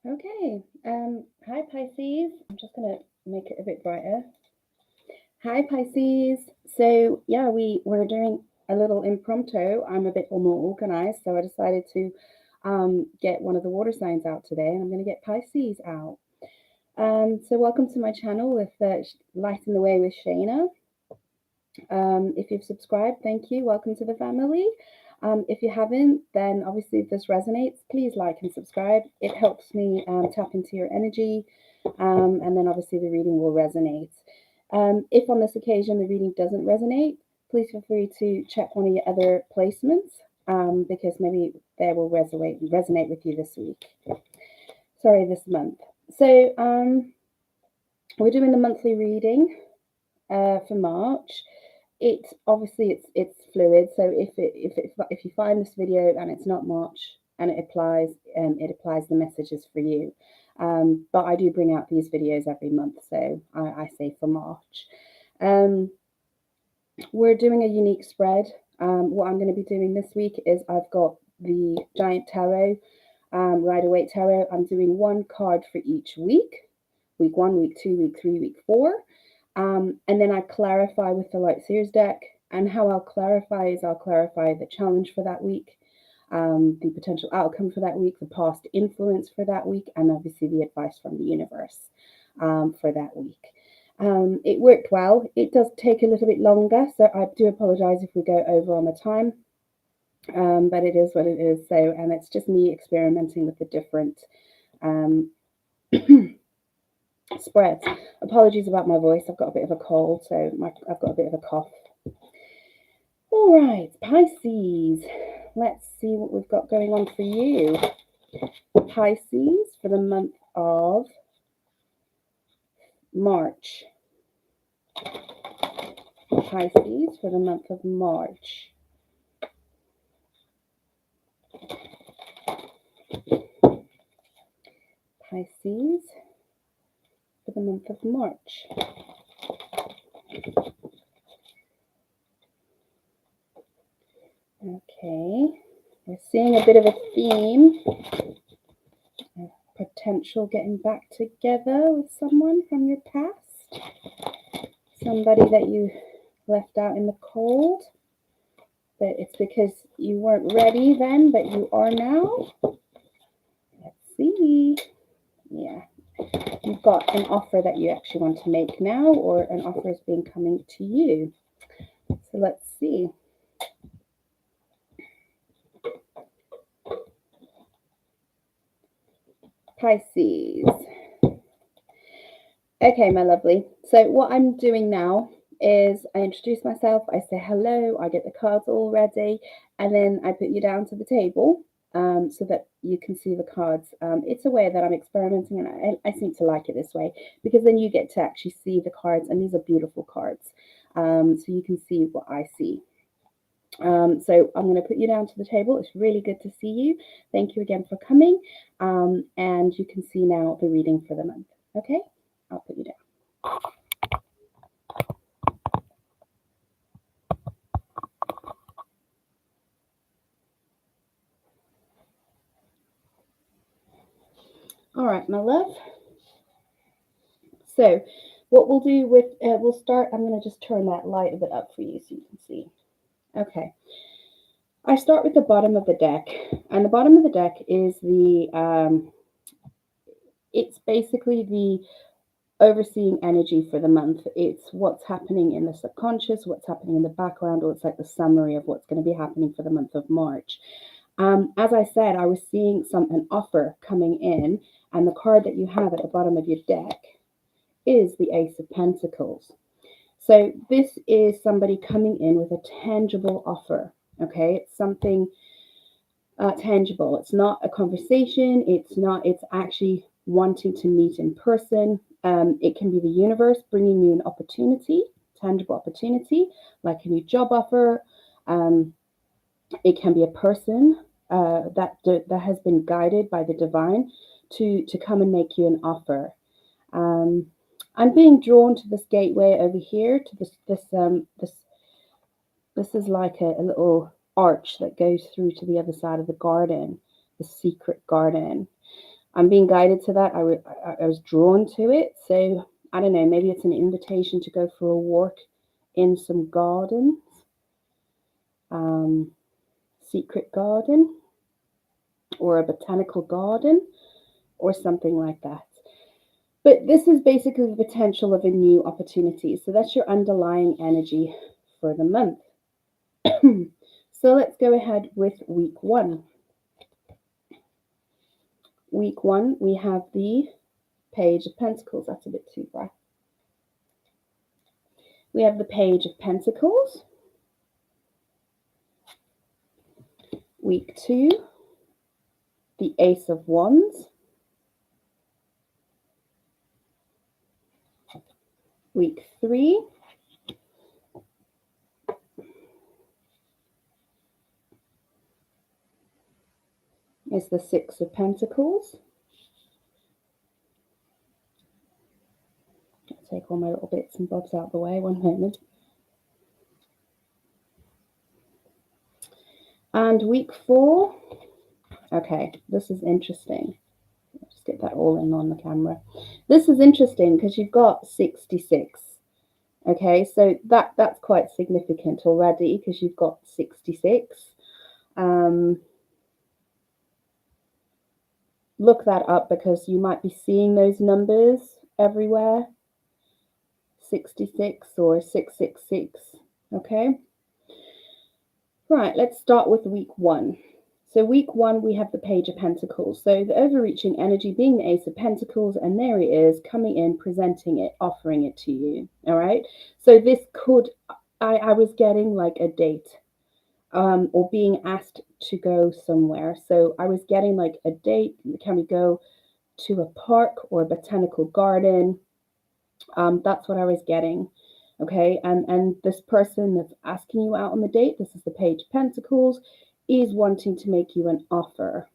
Okay. Hi Pisces. I'm just gonna make it a bit brighter. Hi Pisces. So yeah, we're doing a little impromptu. I'm a bit more organized, so I decided to get one of the water signs out today, and I'm gonna get Pisces out. So welcome to my channel with Lighting the Way with Shayna. If you've subscribed, thank you. Welcome to the family. If you haven't, then obviously if this resonates, please like and subscribe. It helps me tap into your energy, and then obviously the reading will resonate. If on this occasion the reading doesn't resonate, please feel free to check one of your other placements, because maybe they will resonate with you this week. Sorry, this month. So we're doing the monthly reading for March. It's fluid. So if you find this video and it's not March and it applies the messages for you. But I do bring out these videos every month, so I say for March. We're doing a unique spread. What I'm going to be doing this week is I've got the Giant Tarot, Rider-Waite Tarot. I'm doing one card for each week. Week 1, week 2, week 3, week 4. And then I clarify with the Light Seers deck. And how I'll clarify is I'll clarify the challenge for that week, the potential outcome for that week, the past influence for that week, and obviously the advice from the universe for that week. It worked well. It does take a little bit longer, so I do apologize if we go over on the time. But it is what it is. So, and it's just me experimenting with the different spreads. Apologies about my voice. I've got a bit of a cold, so I've got a bit of a cough. All right, Pisces. Let's see what we've got going on for you. Pisces for the month of March. Pisces for the month of March. Pisces for the month of March. Okay, we're seeing a bit of a theme. Potential getting back together with someone from your past. Somebody that you left out in the cold. But it's because you weren't ready then, but you are now. Let's see. Yeah. You've got an offer that you actually want to make now, or an offer is being coming to you. So let's see. Pisces. Okay, my lovely. So what I'm doing now is I introduce myself, I say hello, I get the cards all ready, and then I put you down to the table so that you can see the cards. It's a way that I'm experimenting, and I seem to like it this way, because then you get to actually see the cards, and these are beautiful cards. So you can see what I see. So I'm going to put you down to the table. It's really good to see you. Thank you again for coming. And you can see now the reading for the month. Okay, I'll put you down. All right, my love. So what we'll do with, we'll start, I'm going to just turn that light a bit up for you so you can see. Okay. I start with the bottom of the deck, and the bottom of the deck is it's basically the overseeing energy for the month. It's what's happening in the subconscious, what's happening in the background, or it's like the summary of what's going to be happening for the month of March. As I said, I was seeing an offer coming in, and the card that you have at the bottom of your deck is the Ace of Pentacles. So this is somebody coming in with a tangible offer. Okay, it's something tangible. It's not a conversation. It's actually wanting to meet in person. It can be the universe bringing you an opportunity, tangible opportunity, like a new job offer. It can be a person that has been guided by the divine to come and make you an offer. I'm being drawn to this gateway over here, to this is like a little arch that goes through to the other side of the garden, the secret garden. I'm being guided to that. I was drawn to it. So I don't know, maybe it's an invitation to go for a walk in some gardens, secret garden or a botanical garden or something like that. But this is basically the potential of a new opportunity. So that's your underlying energy for the month. So let's go ahead with week one. Week one, we have the Page of Pentacles. That's a bit too bright. We have the Page of Pentacles. Week two, the Ace of Wands. Week three, is the Six of Pentacles. I'll take all my little bits and bobs out of the way. One moment. And week four, okay, this is interesting. Let's just get that all in on the camera. This is interesting because you've got 66. Okay, so that's quite significant already because you've got 66. Look that up because you might be seeing those numbers everywhere. 66 or 666. Okay. Right, let's start with week one. So week one, we have the Page of Pentacles. So the overreaching energy being the Ace of Pentacles, and there it is, coming in, presenting it, offering it to you. All right. So this could, I was getting like a date, or being asked to go somewhere. So I was getting like a date. Can we go to a park or a botanical garden? That's what I was getting. Okay, and this person that's asking you out on the date, this is the Page of Pentacles, is wanting to make you an offer.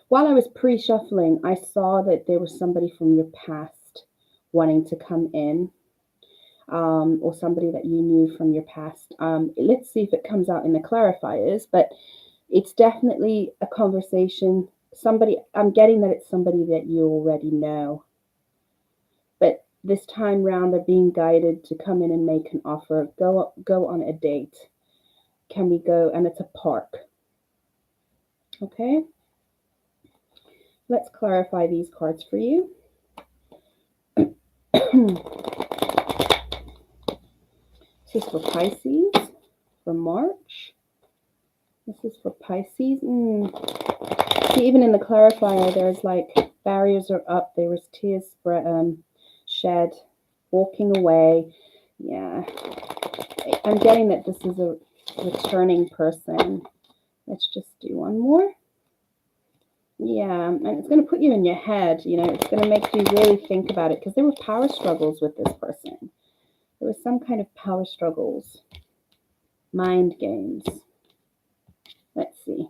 While I was pre-shuffling, I saw that there was somebody from your past wanting to come in, or somebody that you knew from your past. Let's see if it comes out in the clarifiers, but it's definitely a conversation. Somebody, I'm getting that it's somebody that you already know. But this time round, they're being guided to come in and make an offer. Go on a date. Can we go? And it's a park. Okay. Let's clarify these cards for you. This is for Pisces for March. This is for Pisces. See, even in the clarifier, there's like barriers are up. There was tears shed, walking away. Yeah. I'm getting that this is a returning person. Let's just do one more. Yeah, and it's going to put you in your head. You know, it's going to make you really think about it because there were power struggles with this person. There was some kind of power struggles. Mind games. Let's see.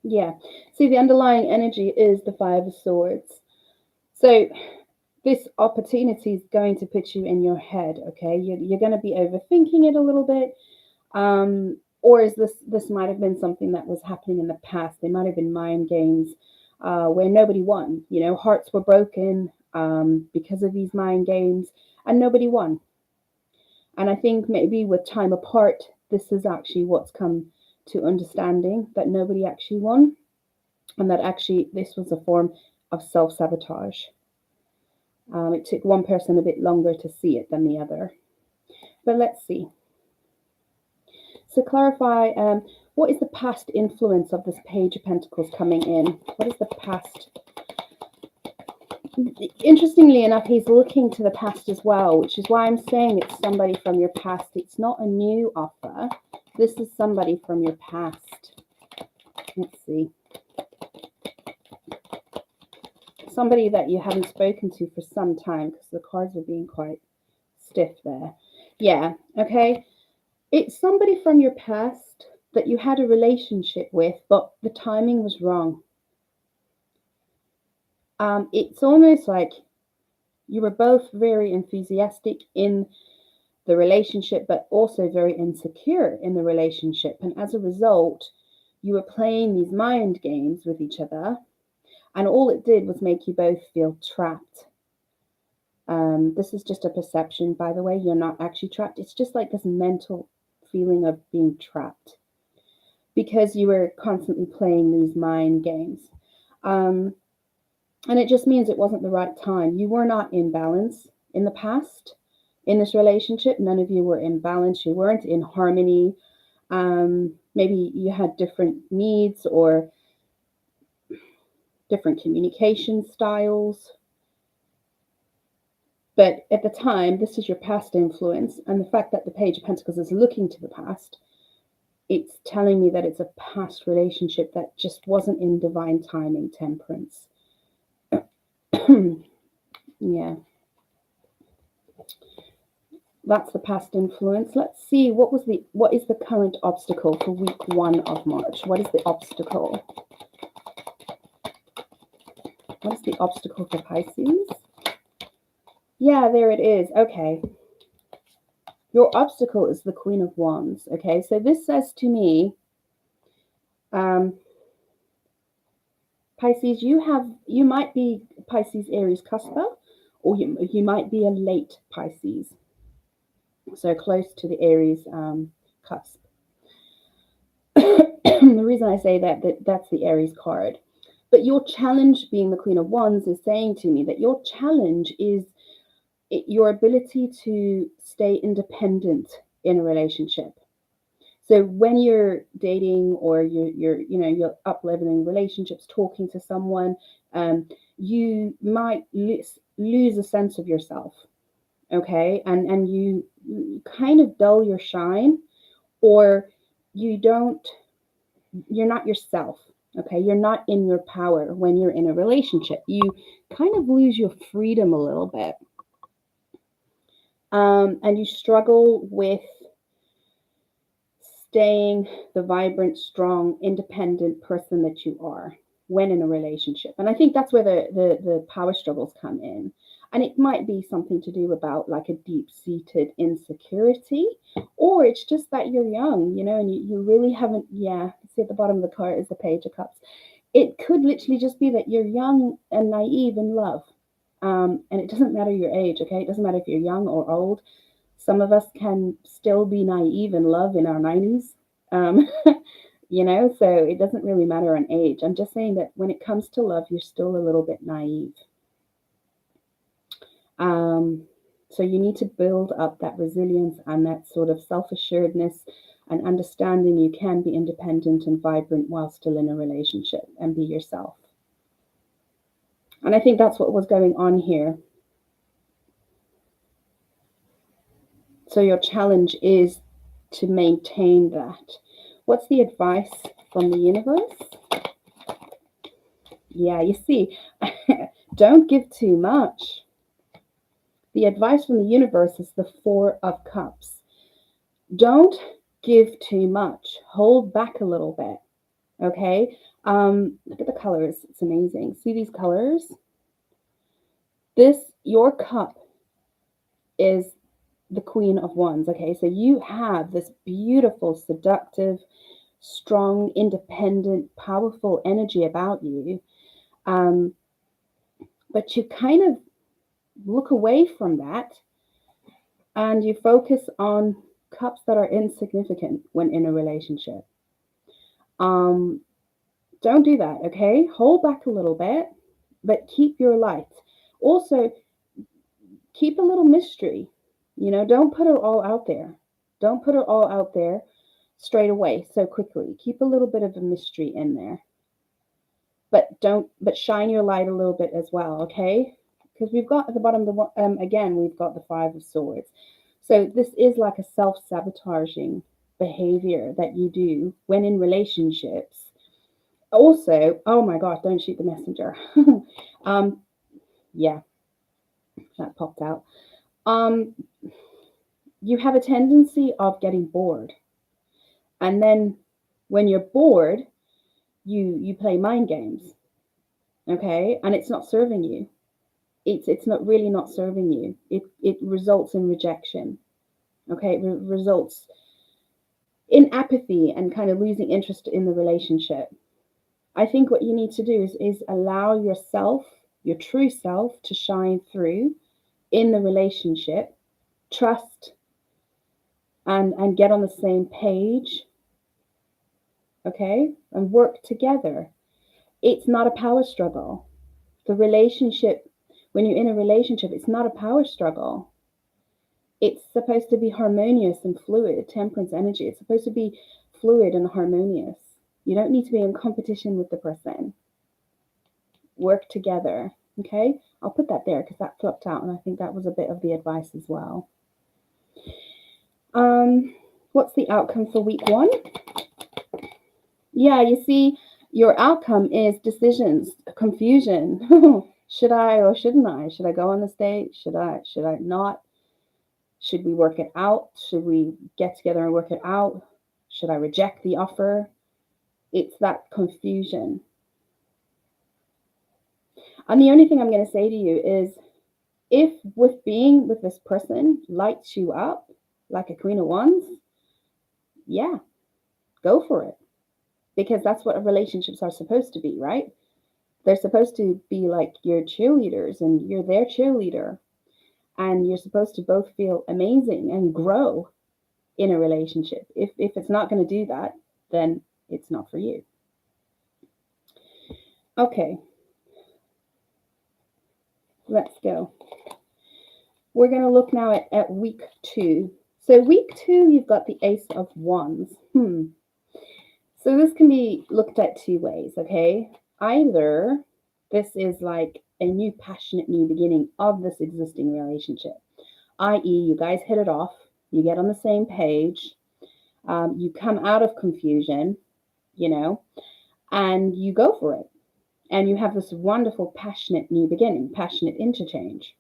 Yeah. See, the underlying energy is the Five of Swords. So this opportunity is going to put you in your head, okay? You're going to be overthinking it a little bit. Or is this might have been something that was happening in the past. They might have been mind games where nobody won. You know, hearts were broken because of these mind games, and nobody won. And I think maybe with time apart, this is actually what's come to understanding, that nobody actually won, and that actually this was a form of self-sabotage. It took one person a bit longer to see it than the other. But let's see. So clarify, what is the past influence of this Page of Pentacles coming in? What is the past? Interestingly enough, he's looking to the past as well, which is why I'm saying it's somebody from your past. It's not a new offer. This is somebody from your past. Let's see. Somebody that you haven't spoken to for some time, because the cards are being quite stiff there. Yeah, okay. It's somebody from your past that you had a relationship with, but the timing was wrong. It's almost like you were both very enthusiastic in the relationship, but also very insecure in the relationship. And as a result, you were playing these mind games with each other, and all it did was make you both feel trapped. This is just a perception, by the way. You're not actually trapped. It's just like this mental feeling of being trapped because you were constantly playing these mind games. And it just means it wasn't the right time. You were not in balance in the past in this relationship. None of you were in balance. You weren't in harmony. Maybe you had different needs or different communication styles. But at the time, this is your past influence. And the fact that the Page of Pentacles is looking to the past, it's telling me that it's a past relationship that just wasn't in divine timing, Temperance. Yeah. That's the past influence. Let's see, what is the current obstacle for week 1 of March? What is the obstacle? What is the obstacle for Pisces? Yeah, there it is. Okay. Your obstacle is the Queen of Wands. Okay, so this says to me, Pisces, you might be Pisces Aries cusper, or you might be a late Pisces, so close to the Aries cusp. The reason I say that's the Aries card. But your challenge, being the Queen of Wands, is saying to me that your challenge is your ability to stay independent in a relationship. So when you're dating or you're up-leveling relationships, talking to someone, you might lose a sense of yourself, okay? And you kind of dull your shine, or you're not yourself, okay? You're not in your power when you're in a relationship. You kind of lose your freedom a little bit. And you struggle with staying the vibrant, strong, independent person that you are when in a relationship. And I think that's where the power struggles come in. And it might be something to do about like a deep-seated insecurity, or it's just that you're young, and you really haven't, see at the bottom of the card is the Page of Cups. It could literally just be that you're young and naive in love. And it doesn't matter your age, okay? It doesn't matter if you're young or old. Some of us can still be naive in love in our 90s, so it doesn't really matter on age. I'm just saying that when it comes to love, you're still a little bit naive. So you need to build up that resilience and that sort of self-assuredness and understanding you can be independent and vibrant while still in a relationship and be yourself. And I think that's what was going on here. So your challenge is to maintain that. What's the advice from the universe? Yeah, you see, don't give too much. The advice from the universe is the 4 of Cups. Don't give too much. Hold back a little bit, okay? Look at the colors. It's amazing. See these colors? Your cup is the Queen of Wands, okay? So you have this beautiful, seductive, strong, independent, powerful energy about you. But you kind of look away from that and you focus on cups that are insignificant when in a relationship. Don't do that, okay? Hold back a little bit, but keep your light. Also, keep a little mystery. Don't put it all out there. Don't put it all out there straight away so quickly. Keep a little bit of a mystery in there. But shine your light a little bit as well, okay? Because we've got at the bottom of the again, we've got the 5 of Swords. So this is like a self-sabotaging behavior that you do when in relationships. Also, oh my gosh, don't shoot the messenger. Yeah, that popped out. You have a tendency of getting bored. And then when you're bored, you play mind games. Okay? And it's not serving you. It's not really not serving you. It results in rejection. Okay? It results in apathy and kind of losing interest in the relationship. I think what you need to do is allow yourself, your true self, to shine through in the relationship, trust, and get on the same page, okay, and work together. It's not a power struggle. The relationship, when you're in a relationship, it's not a power struggle. It's supposed to be harmonious and fluid. Temperance energy, it's supposed to be fluid and harmonious. You don't need to be in competition with the person. Work together, okay? I'll put that there because that flipped out, and I think that was a bit of the advice as well. What's the outcome for week 1? Yeah, you see, your outcome is decisions, confusion. Should I or shouldn't I? Should I go on this date? Should I not? Should we work it out? Should we get together and work it out? Should I reject the offer? It's that confusion. And the only thing I'm going to say to you is, if with being with this person lights you up like a Queen of Wands, yeah, go for it. Because that's what relationships are supposed to be, right? They're supposed to be like your cheerleaders, and you're their cheerleader. And you're supposed to both feel amazing and grow in a relationship. If it's not going to do that, then it's not for you. Okay. Let's go. We're going to look now at week 2. So week 2, you've got the Ace of Wands. So this can be looked at 2 ways, okay? Either this is like a new passionate new beginning of this existing relationship, i.e. you guys hit it off, you get on the same page, you come out of confusion, and you go for it. And you have this wonderful passionate new beginning, passionate interchange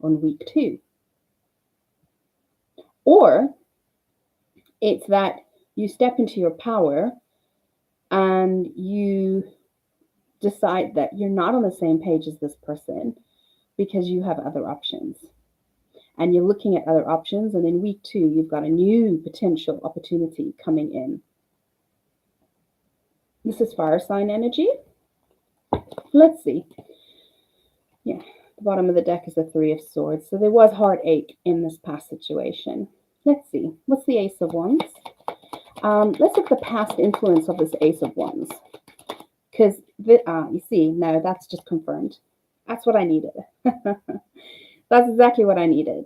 on week 2. Or it's that you step into your power and you decide that you're not on the same page as this person because you have other options. And you're looking at other options, and in week 2, you've got a new potential opportunity coming in. This is fire sign energy. Let's see. Yeah, the bottom of the deck is the 3 of Swords. So there was heartache in this past situation. Let's see. What's the Ace of Wands? Let's look at the past influence of this Ace of Wands. Because, you see, no, that's just confirmed. That's what I needed. That's exactly what I needed.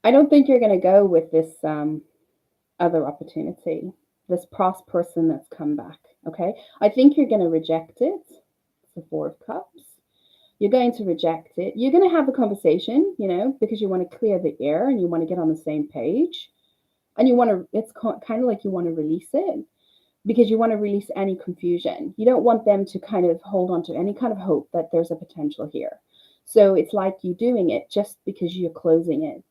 I don't think you're going to go with this other opportunity, this past person that's come back, okay? I think you're going to reject it. It's the 4 of Cups. You're going to reject it. You're going to have a conversation, because you want to clear the air and you want to get on the same page. And you want to, it's kind of like you want to release it, because you want to release any confusion. You don't want them to kind of hold on to any kind of hope that there's a potential here. So it's like you doing it just because you're closing it.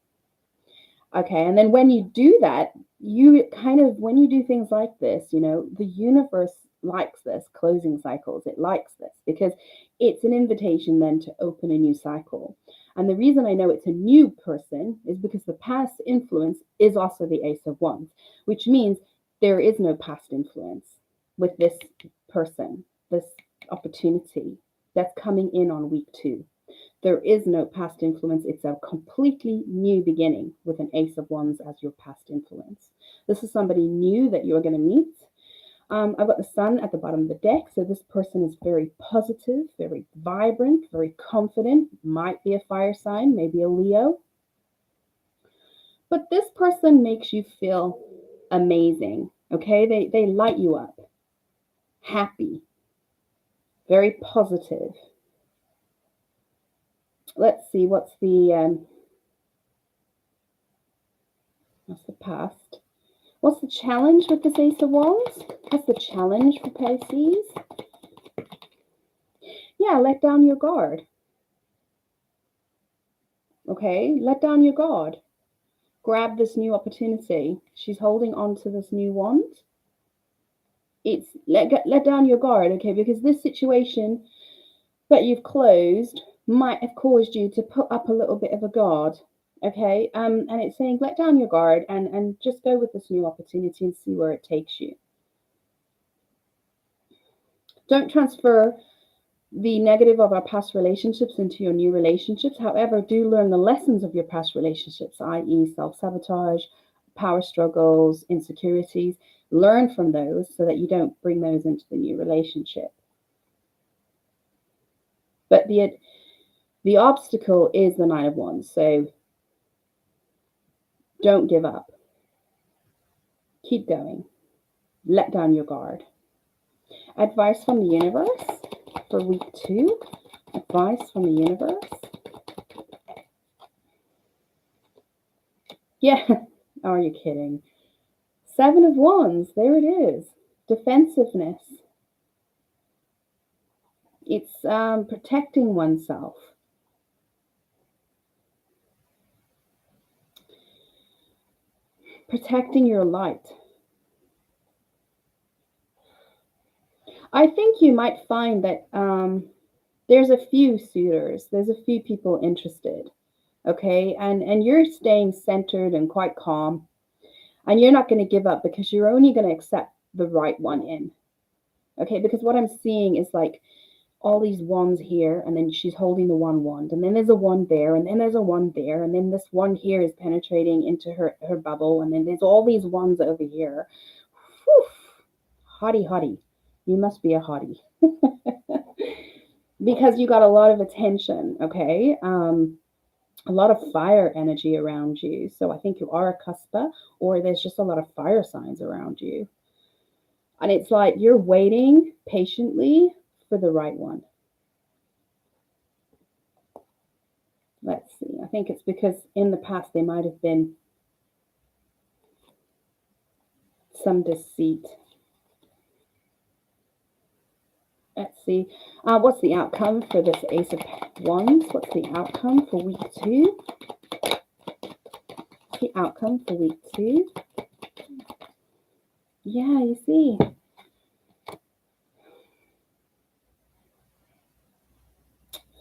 Okay, and then when you do that, when you do things like this, the universe likes this, closing cycles. It likes this because it's an invitation then to open a new cycle. And the reason I know it's a new person is because the past influence is also the Ace of Wands, which means there is no past influence with this person, this opportunity that's coming in on week 2. There is no past influence. It's a completely new beginning with an Ace of Wands as your past influence. This is somebody new that you're going to meet. I've got the Sun at the bottom of the deck. So this person is very positive, very vibrant, very confident. Might be a fire sign, maybe a Leo. But this person makes you feel amazing, okay? They light you up. Happy. Very positive. Let's see, what's the past? What's the challenge with this Ace of Wands? What's the challenge for Pisces? Yeah, let down your guard. Okay, let down your guard. Grab this new opportunity. She's holding on to this new wand. It's let down your guard, okay? Because this situation that you've closed might have caused you to put up a little bit of a guard. Okay. And it's saying let down your guard and just go with this new opportunity and see where it takes you. Don't transfer the negative of our past relationships into your new relationships. However, do learn the lessons of your past relationships, i.e., self sabotage, power struggles, insecurities. Learn from those so that you don't bring those into the new relationship. But the obstacle is the Nine of Wands. So don't give up. Keep going. Let down your guard. Advice from the universe for week 2. Advice from the universe. Yeah, are you kidding? 7 of Wands, there it is. Defensiveness. It's protecting oneself. Protecting your light. I think you might find that there's a few suitors. There's a few people interested. Okay, and you're staying centered and quite calm. And you're not going to give up because you're only going to accept the right one in. Okay, because what I'm seeing is like all these wands here, and then she's holding the one wand, and then there's a wand there, and then there's a wand there, and then this one here is penetrating into her bubble, and then there's all these wands over here. Whew. Hottie, hottie. You must be a hottie. Because you got a lot of attention, okay? A lot of fire energy around you. So I think you are a cuspa, or there's just a lot of fire signs around you. And it's like you're waiting patiently for the right one. Let's see. I think it's because in the past there might have been some deceit. Let's see. What's the outcome for this Ace of Wands? What's the outcome for week 2? The outcome for week 2. Yeah, you see.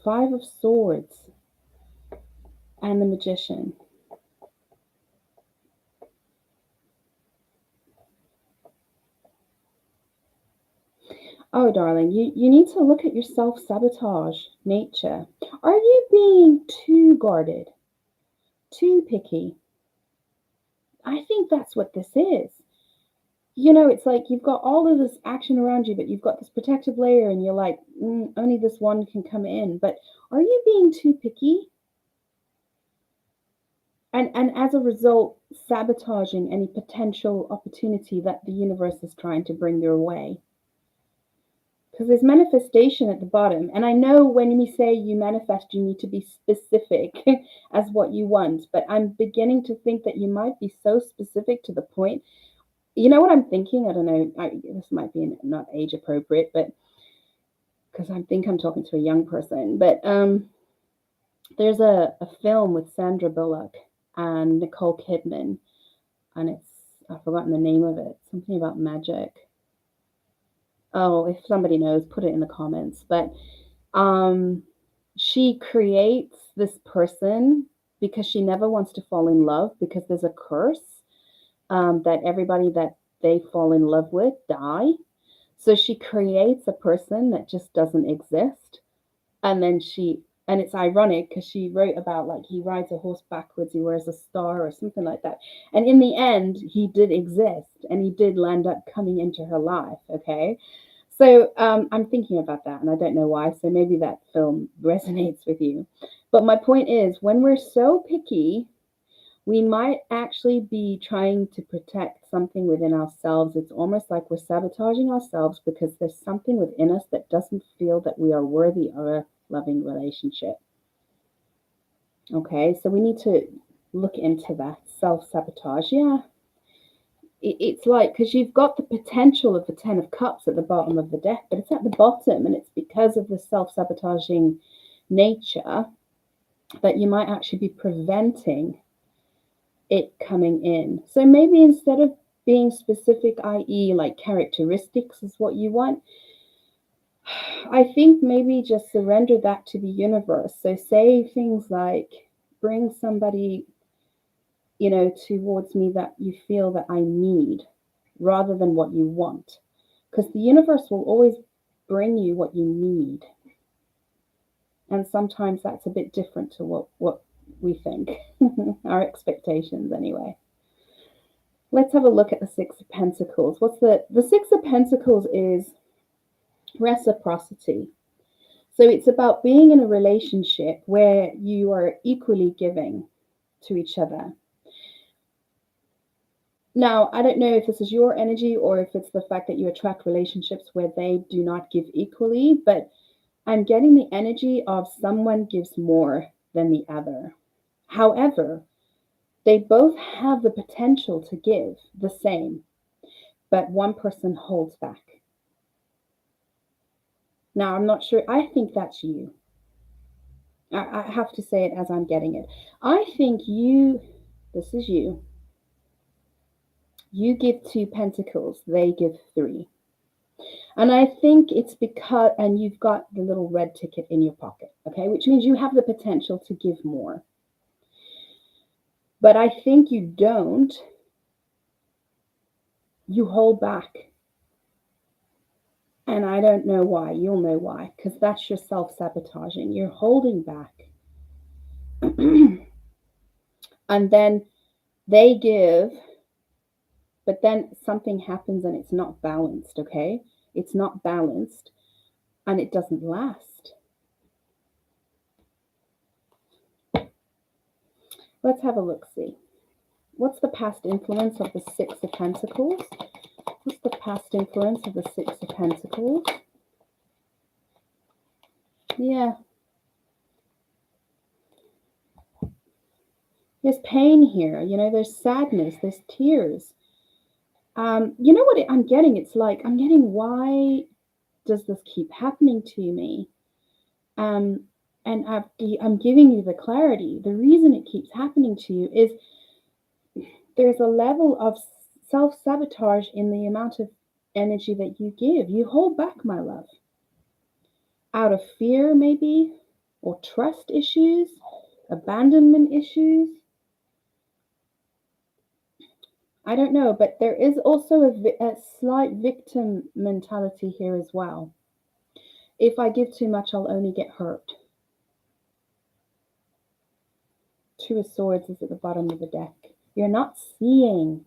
Five of Swords and the Magician. Oh, darling, you need to look at your self-sabotage nature. Are you being too guarded? Too picky? I think that's what this is. You know, it's like you've got all of this action around you, but you've got this protective layer, and you're like, only this one can come in. But are you being too picky? And as a result, sabotaging any potential opportunity that the universe is trying to bring your way. Because there's manifestation at the bottom. And I know when we say you manifest, you need to be specific as what you want. But I'm beginning to think that you might be so specific to the point. You know what I'm thinking? I don't know. This might be not age appropriate, but because I think I'm talking to a young person. But there's a film with Sandra Bullock and Nicole Kidman. And I've forgotten the name of it. Something about magic. Oh, if somebody knows, put it in the comments. But she creates this person because she never wants to fall in love because there's a curse that everybody that they fall in love with die. So she creates a person that just doesn't exist. And then and it's ironic because she wrote about like he rides a horse backwards, he wears a star or something like that. And in the end, he did exist and he did land up coming into her life. Okay. So I'm thinking about that and I don't know why. So maybe that film resonates with you. But my point is, when we're so picky, we might actually be trying to protect something within ourselves. It's almost like we're sabotaging ourselves because there's something within us that doesn't feel that we are worthy of a loving relationship. Okay, so we need to look into that self-sabotage. Yeah, it's like, because you've got the potential of the 10 of Cups at the bottom of the deck, but it's at the bottom, and it's because of the self-sabotaging nature that you might actually be preventing it coming in. So maybe instead of being specific, i.e. like characteristics is what you want, I think maybe just surrender that to the universe. So say things like, bring somebody, towards me that you feel that I need rather than what you want. Because the universe will always bring you what you need. And sometimes that's a bit different to what we think, our expectations anyway. Let's have a look at the Six of Pentacles. The Six of Pentacles is reciprocity. So it's about being in a relationship where you are equally giving to each other. Now, I don't know if this is your energy or if it's the fact that you attract relationships where they do not give equally, but I'm getting the energy of someone gives more than the other. However, they both have the potential to give the same, but one person holds back. Now, I'm not sure. I think that's you. I have to say it as I'm getting it. I think this is you. You give 2 pentacles, they give 3. And I think it's because, and you've got the little red ticket in your pocket, okay, which means you have the potential to give more. But I think you don't. You hold back. And I don't know why. You'll know why, because that's your self-sabotaging. You're holding back. And then they give, but then something happens and it's not balanced, okay? It's not balanced and it doesn't last. Let's have a look-see. What's the past influence of the Six of Pentacles? What's the past influence of the Six of Pentacles? Yeah. There's pain here. There's sadness. There's tears. You know what I'm getting? It's like, I'm getting, why does this keep happening to me? And I'm giving you the clarity. The reason it keeps happening to you is there's a level of self-sabotage in the amount of energy that you give. You hold back, my love. Out of fear, maybe, or trust issues, abandonment issues. I don't know, but there is also a slight victim mentality here as well. If I give too much, I'll only get hurt. 2 of Swords is at the bottom of the deck. You're not seeing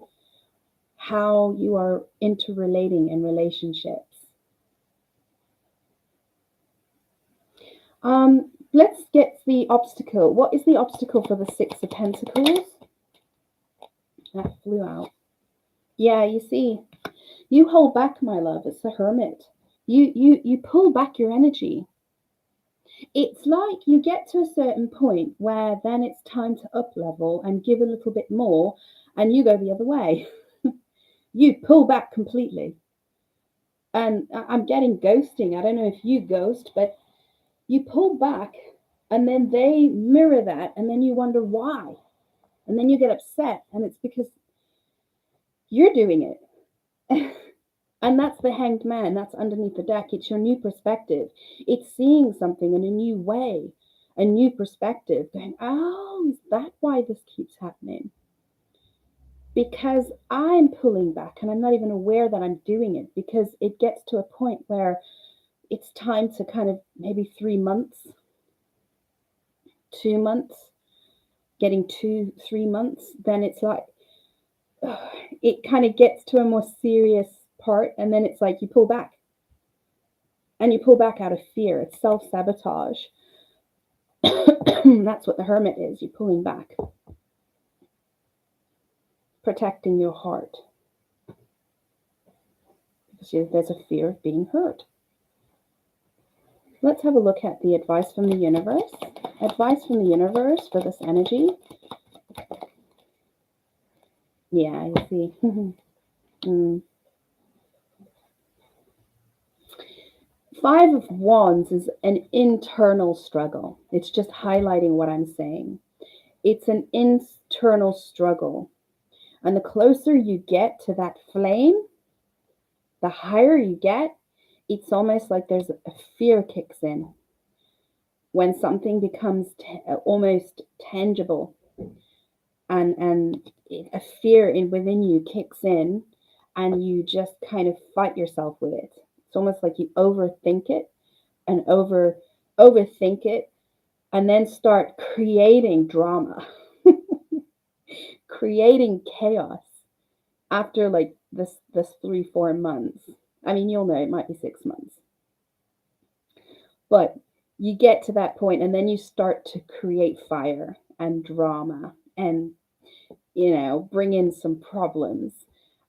how you are interrelating in relationships. Let's get the obstacle. What is the obstacle for the Six of Pentacles? That flew out. Yeah, you see, you hold back, my love. It's the Hermit. You pull back your energy. It's like you get to a certain point where then it's time to up level and give a little bit more, and you go the other way. You pull back completely. And I'm getting ghosting. I don't know if you ghost, but you pull back and then they mirror that, and then you wonder why. And then you get upset, and it's because you're doing it. And that's the Hanged Man. That's underneath the deck. It's your new perspective. It's seeing something in a new way, a new perspective, going, oh, is that why this keeps happening? Because I'm pulling back and I'm not even aware that I'm doing it, because it gets to a point where it's time to kind of maybe 3 months, 2 months, getting 2-3 months, then it's like, it kind of gets to a more serious part, and then it's like you pull back. And you pull back out of fear. It's self-sabotage. That's what the Hermit is. You're pulling back. Protecting your heart. Because there's a fear of being hurt. Let's have a look at the advice from the universe. Advice from the universe for this energy. Yeah, you see. 5 of Wands is an internal struggle. It's just highlighting what I'm saying. It's an internal struggle. And the closer you get to that flame, the higher you get, it's almost like there's a fear kicks in. when something becomes almost tangible, and a fear within you kicks in, and you just kind of fight yourself with it. It's almost like you overthink it and overthink it, and then start creating drama, creating chaos after like this 3-4 months. I mean, you'll know it might be 6 months, but you get to that point, and then you start to create fire and drama, and bring in some problems,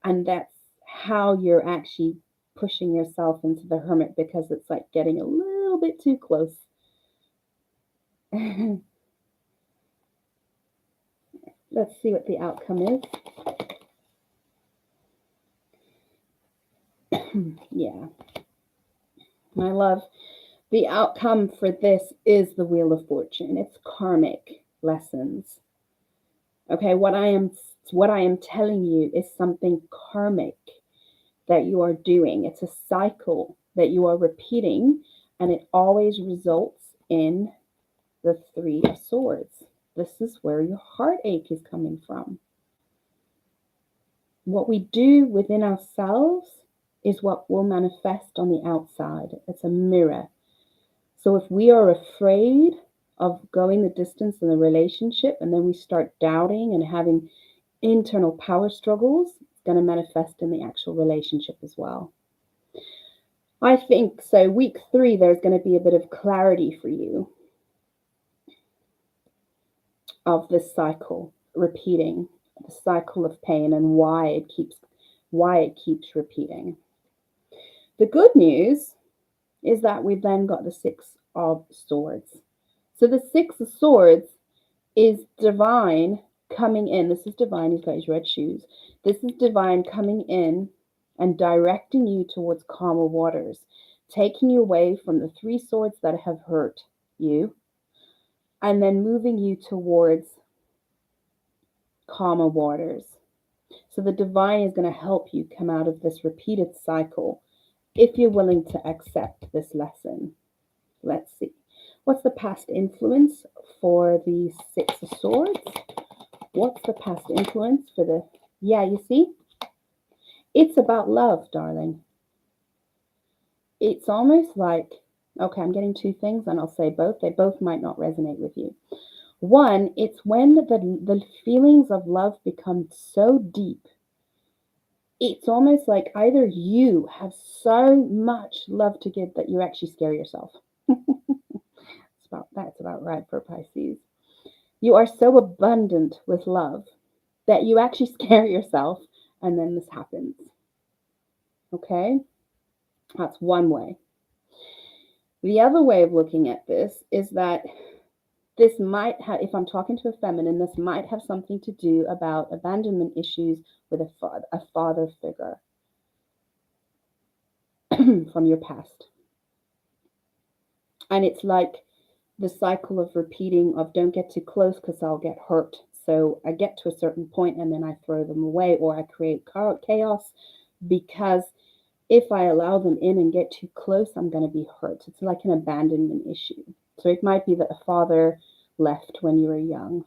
and that's how you're actually pushing yourself into the hermit, because it's like getting a little bit too close. Let's see what the outcome is. Yeah, my love, the outcome for this is the Wheel of Fortune. It's karmic lessons. Okay, what I am telling you is something karmic that you are doing. It's a cycle that you are repeating, and it always results in the Three of Swords. This is where your heartache is coming from. What we do within ourselves is what will manifest on the outside. It's a mirror. So if we are afraid of going the distance in the relationship, and then we start doubting and having internal power struggles, it's going to manifest in the actual relationship as well. I think so. Week 3, there's going to be a bit of clarity for you of this cycle repeating, the cycle of pain, and why it keeps repeating. The good news is that we've then got the Six of Swords. So the Six of Swords is divine coming in. This is divine. He's got his red shoes. This is divine coming in and directing you towards calmer waters, taking you away from the 3 swords that have hurt you, and then moving you towards calmer waters. So the divine is going to help you come out of this repeated cycle if you're willing to accept this lesson. Let's see. What's the past influence for the Six of Swords? What's the past influence for the... Yeah, you see? It's about love, darling. It's almost like... Okay, I'm getting 2 things, and I'll say both. They both might not resonate with you. One, it's when the feelings of love become so deep. It's almost like either you have so much love to give that you actually scare yourself. That's about right for Pisces. You are so abundant with love that you actually scare yourself, and then this happens. Okay? That's one way. The other way of looking at this is that this might have, if I'm talking to a feminine, this might have something to do about abandonment issues with a father figure from your past. And it's like the cycle of repeating of don't get too close because I'll get hurt. So I get to a certain point and then I throw them away, or I create chaos, because if I allow them in and get too close, I'm going to be hurt. It's like an abandonment issue. So it might be that a father left when you were young.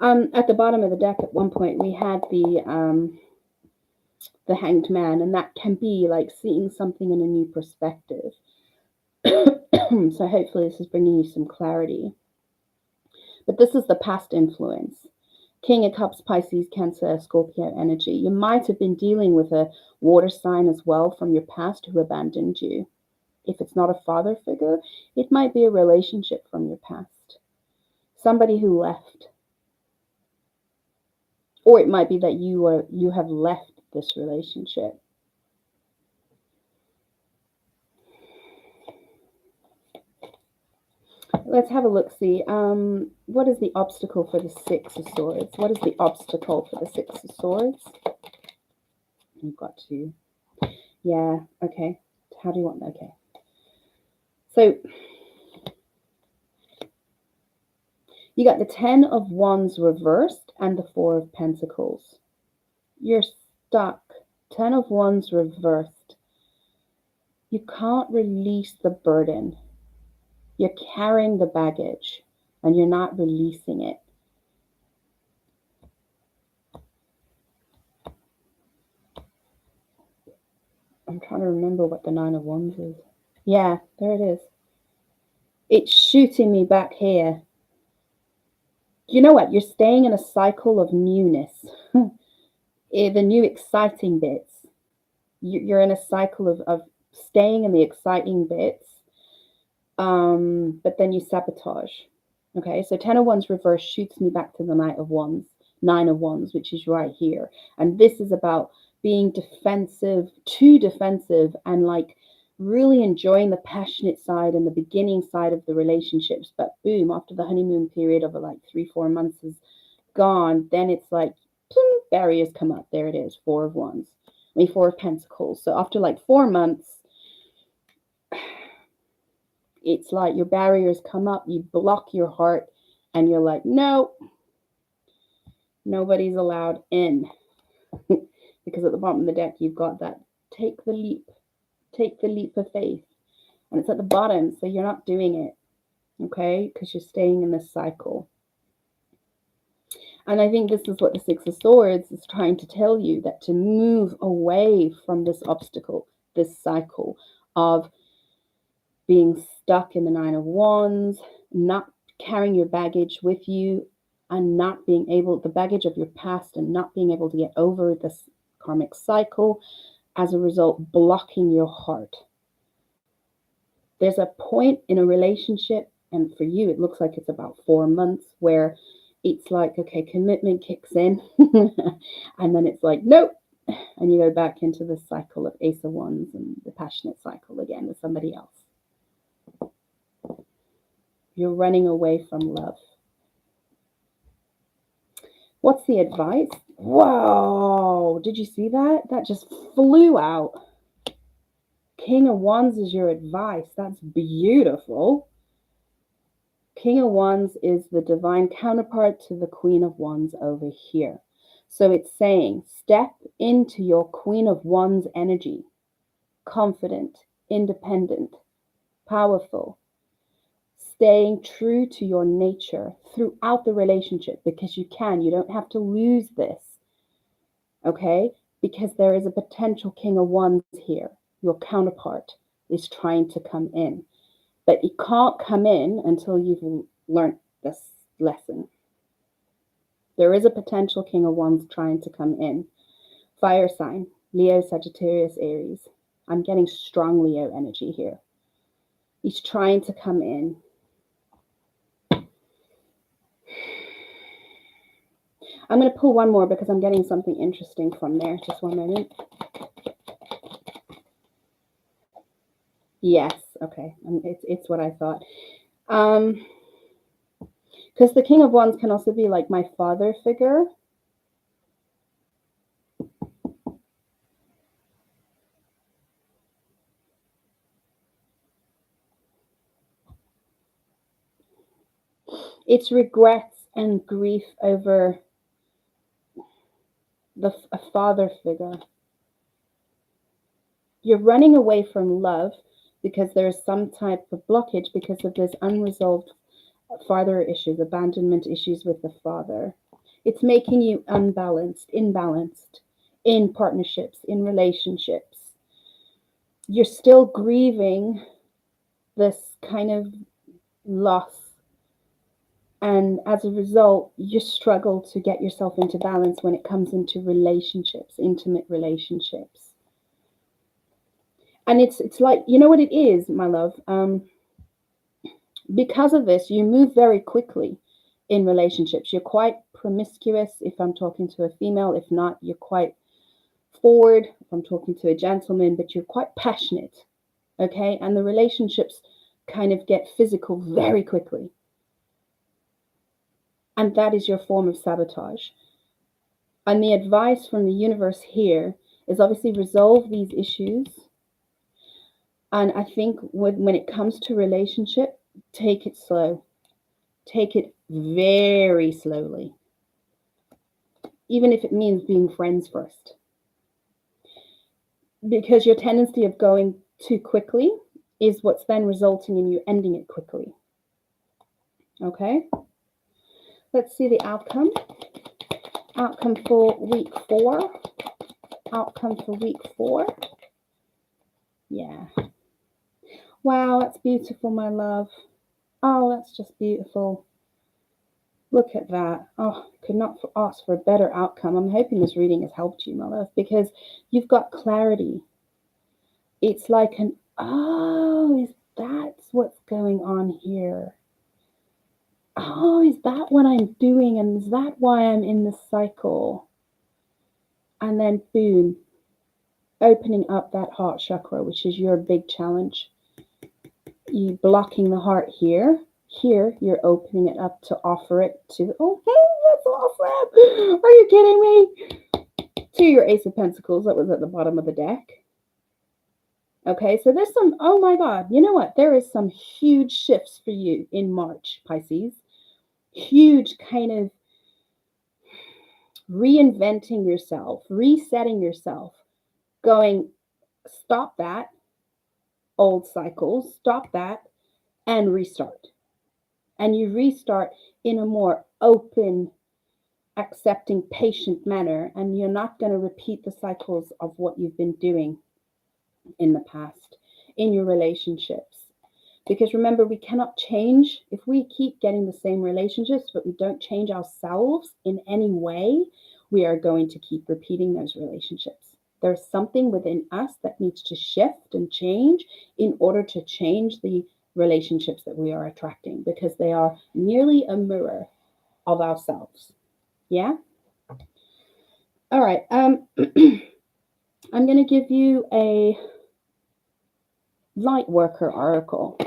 At the bottom of the deck at one point, we had the Hanged Man, and that can be like seeing something in a new perspective. So hopefully this is bringing you some clarity. But this is the past influence. King of Cups, Pisces, Cancer, Scorpio energy. You might have been dealing with a water sign as well from your past who abandoned you. If it's not a father figure, it might be a relationship from your past. Somebody who left. Or it might be that you have left this relationship. Let's have a look-see. What is the obstacle for the Six of Swords? What is the obstacle for the Six of Swords? You've got to... Yeah, okay. How do you want... Okay. So, you got the 10 of Wands reversed and the 4 of Pentacles. You're stuck. 10 of Wands reversed. You can't release the burden. You're carrying the baggage and you're not releasing it. I'm trying to remember what the Nine of Wands is. Yeah, there it is. It's shooting me back here. You know what? You're staying in a cycle of newness. The new exciting bits. You're in a cycle of staying in the exciting bits, but then you sabotage. Okay, so Ten of Wands reverse shoots me back to the Nine of Wands, which is right here. And this is about being defensive, too defensive, and like really enjoying the passionate side and the beginning side of the relationships. But boom, after the honeymoon period of like 3-4 months is gone, then it's like pling, barriers come up. There it is, Four of Wands. Four of Pentacles. So after like 4 months, it's like your barriers come up, you block your heart, and you're like, no, nobody's allowed in. Because at the bottom of the deck, you've got that take the leap of faith. And it's at the bottom, so you're not doing it, okay? Because you're staying in this cycle. And I think this is what the Six of Swords is trying to tell you, that to move away from this obstacle, this cycle of being stuck in the Nine of Wands, not carrying your baggage with you, and not being able, the baggage of your past, and not being able to get over this karmic cycle, as a result, blocking your heart. There's a point in a relationship, and for you, it looks like it's about 4 months, where it's like, okay, commitment kicks in, and then it's like, nope, and you go back into the cycle of Ace of Wands and the passionate cycle again with somebody else. You're running away from love. What's the advice? Whoa, did you see that? That just flew out. King of Wands is your advice. That's beautiful. King of Wands is the divine counterpart to the Queen of Wands over here. So it's saying, step into your Queen of Wands energy. Confident, independent, powerful. Staying true to your nature throughout the relationship, because you can. You don't have to lose this. Okay? Because there is a potential King of Wands here. Your counterpart is trying to come in. But it can't come in until you've learned this lesson. There is a potential King of Wands trying to come in. Fire sign, Leo, Sagittarius, Aries. I'm getting strong Leo energy here. He's trying to come in. I'm going to pull one more because I'm getting something interesting from there. Just one moment. Yes, okay. It's what I thought. Because the King of Wands can also be like my father figure. It's regrets and grief over a father figure. You're running away from love because there's some type of blockage because of this unresolved father issues, abandonment issues with the father. It's making you imbalanced in partnerships, in relationships. You're still grieving this kind of loss. And as a result, you struggle to get yourself into balance when it comes into relationships, intimate relationships. And it's like, you know what it is, my love? Because of this, you move very quickly in relationships. You're quite promiscuous if I'm talking to a female. If not, you're quite forward if I'm talking to a gentleman, but you're quite passionate, okay? And the relationships kind of get physical very quickly. And that is your form of sabotage. And the advice from the universe here is obviously resolve these issues. And I think when it comes to relationship, take it slow. Take it very slowly. Even if it means being friends first. Because your tendency of going too quickly is what's then resulting in you ending it quickly. Okay? Let's see the outcome. Outcome for week 4. Outcome for week 4. Yeah. Wow, that's beautiful, my love. Oh, that's just beautiful. Look at that. Oh, could not ask for a better outcome. I'm hoping this reading has helped you, my love, because you've got clarity. It's like an, oh, is that what's going on here? Oh, is that what I'm doing? And is that why I'm in the cycle? And then boom, opening up that heart chakra, which is your big challenge. You blocking the heart here. Here, you're opening it up to offer it to, oh, that's awesome. Are you kidding me? To your Ace of Pentacles that was at the bottom of the deck. Okay, so there's some, oh my God, you know what? There is some huge shifts for you in March, Pisces. Huge kind of reinventing yourself, resetting yourself, going, stop that old cycles, stop that, and restart. And you restart in a more open, accepting, patient manner, and you're not going to repeat the cycles of what you've been doing in the past in your relationships. Because remember, we cannot change if we keep getting the same relationships, but we don't change ourselves in any way. We are going to keep repeating those relationships. There's something within us that needs to shift and change in order to change the relationships that we are attracting, because they are merely a mirror of ourselves. Yeah? All right. I'm going to give you a light worker oracle.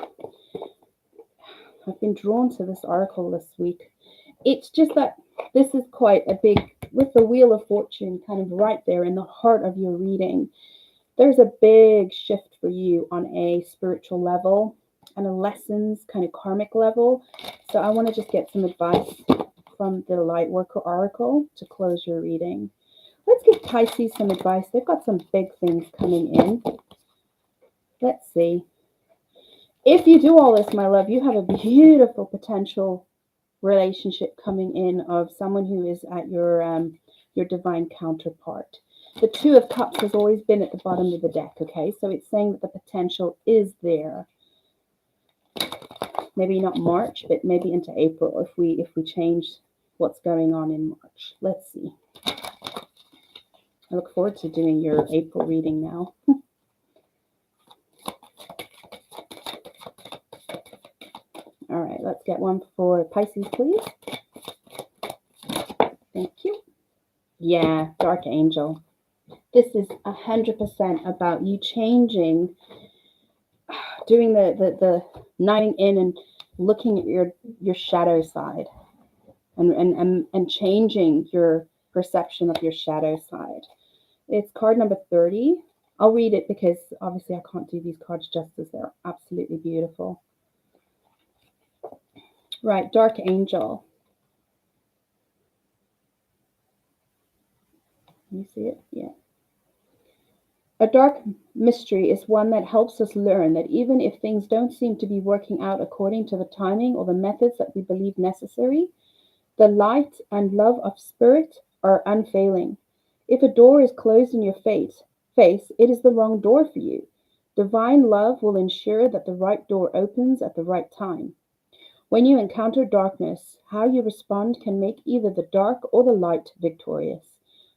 I've been drawn to this oracle this week. It's just that this is quite a big, with the Wheel of Fortune kind of right there in the heart of your reading. There's a big shift for you on a spiritual level and a lessons kind of karmic level. So I want to just get some advice from the light worker oracle to close your reading. Let's give Pisces some advice. They've got some big things coming in. Let's see. If you do all this, my love, you have a beautiful potential relationship coming in of someone who is at your divine counterpart. The Two of Cups has always been at the bottom of the deck, okay? So it's saying that the potential is there. Maybe not March, but maybe into April if we change what's going on in March. Let's see. I look forward to doing your April reading now. All right, let's get one for Pisces, please. Thank you. Yeah, Dark Angel. This is 100% about you changing, doing the nighting in and looking at your shadow side and changing your perception of your shadow side. It's card number 30. I'll read it because obviously I can't do these cards justice. They're absolutely beautiful. Right, Dark Angel. Can you see it? Yeah. A dark mystery is one that helps us learn that even if things don't seem to be working out according to the timing or the methods that we believe necessary, the light and love of spirit are unfailing. If a door is closed in your face, it is the wrong door for you. Divine love will ensure that the right door opens at the right time. When you encounter darkness, how you respond can make either the dark or the light victorious.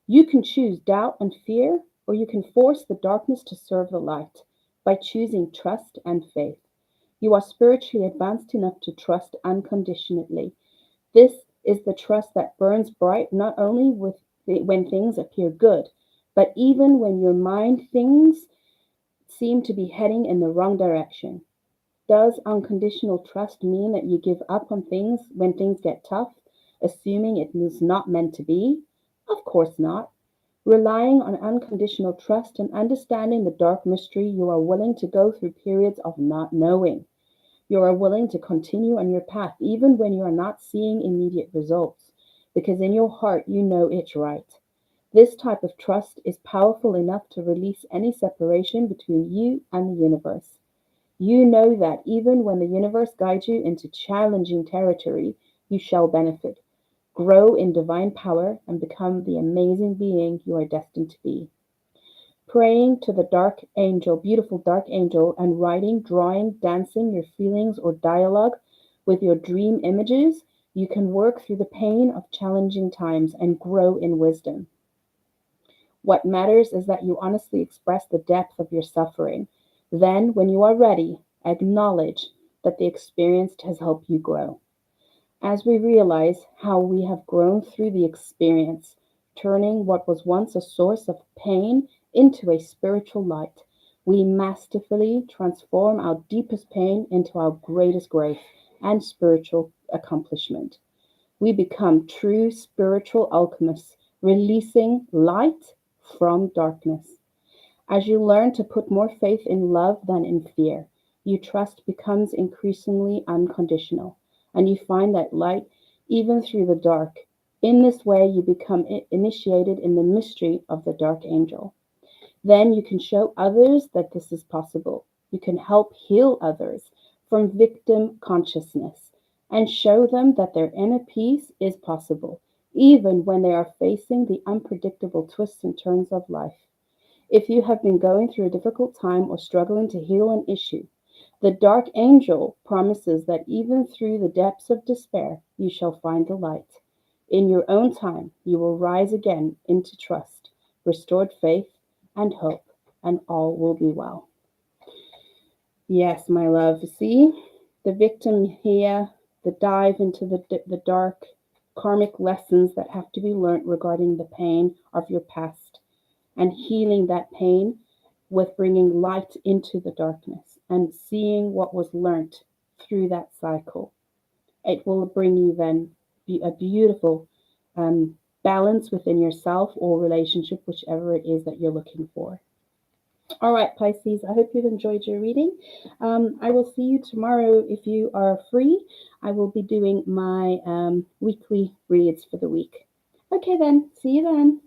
You can choose doubt and fear, or you can force the darkness to serve the light by choosing trust and faith. You are spiritually advanced enough to trust unconditionally. This is the trust that burns bright not only when things appear good, but even when your mind things seem to be heading in the wrong direction. Does unconditional trust mean that you give up on things when things get tough, assuming it is not meant to be? Of course not. Relying on unconditional trust and understanding the dark mystery, you are willing to go through periods of not knowing. You are willing to continue on your path even when you are not seeing immediate results, because in your heart you know it's right. This type of trust is powerful enough to release any separation between you and the universe. You know that even when the universe guides you into challenging territory, you shall benefit, grow in divine power, and become the amazing being you are destined to be. Praying to the dark angel, beautiful dark angel, and writing, drawing, dancing your feelings or dialogue with your dream images, you can work through the pain of challenging times and grow in wisdom. What matters is that you honestly express the depth of your suffering. Then, when you are ready, acknowledge that the experience has helped you grow. As we realize how we have grown through the experience, turning what was once a source of pain into a spiritual light, we masterfully transform our deepest pain into our greatest growth and spiritual accomplishment. We become true spiritual alchemists, releasing light from darkness. As you learn to put more faith in love than in fear, your trust becomes increasingly unconditional, and you find that light even through the dark. In this way, you become initiated in the mystery of the dark angel. Then you can show others that this is possible. You can help heal others from victim consciousness and show them that their inner peace is possible, even when they are facing the unpredictable twists and turns of life. If you have been going through a difficult time or struggling to heal an issue, the dark angel promises that even through the depths of despair, you shall find the light. In your own time, you will rise again into trust, restored faith, and hope, and all will be well. Yes, my love. See, the victim here, the dive into the dark karmic lessons that have to be learnt regarding the pain of your past and healing that pain with bringing light into the darkness and seeing what was learnt through that cycle. It will bring you then a beautiful balance within yourself or relationship, whichever it is that you're looking for. All right, Pisces, I hope you've enjoyed your reading. I will see you tomorrow if you are free. I will be doing my weekly reads for the week. Okay, then. See you then.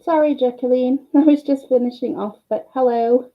Sorry, Jacqueline. I was just finishing off, but hello.